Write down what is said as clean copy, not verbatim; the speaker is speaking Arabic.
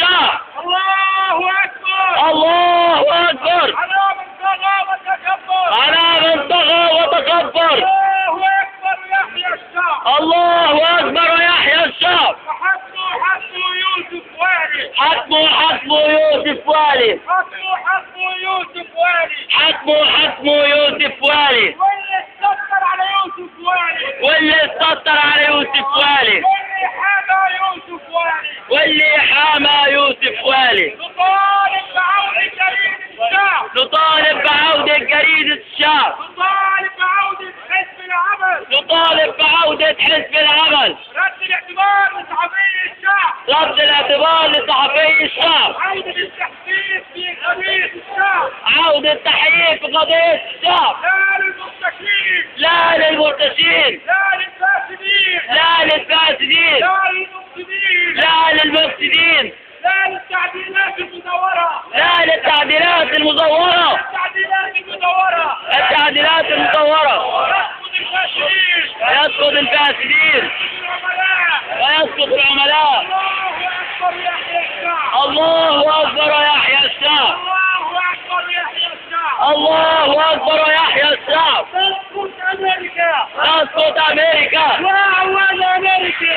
الشعب. الله أكبر. الله أكبر. على من طغى وتكبر. على من طغى وتكبر. الله أكبر يحيى الشعب. الله أكبر يحيى الشعب. حسبه يوسف والي. حسبه يوسف والي. حسبه يوسف والي. حسبه يوسف والي. واللي استكبر على يوسف والي. واللي استطر على يوسف والي. واللي حامى يوسف والي. واللي حامى يوسف والي. نطالب بعودة جريدة الشعب. نطالب بعودة حزب العمل. نطالب بعودة حزب العمل. رد الاعتبار لصحفي الشعب. رد الاعتبار لصحفي الشعب. عودة التحقيق في قضية الشعب. عودة التحقيق في قضية الشعب. لا للمرتشين. لا للمرتشين. لا للفاسدين. لا للفاسدين. لا للمفسدين. لا للمفسدين. لا للتعديلات المزورة. لا للتعديلات المزورة. التعديلات المزورة. التعديلات المزورة. يسقط الفاسدين. يسقط الفاسدين. العملاء. ويسقط العملاء. الله أكبر يحيى الشعب. الله أكبر يحيى الشعب. الله أكبر يحيى الشعب. تسقط أمريكا. تسقط أمريكا. وأعوان أمريكا.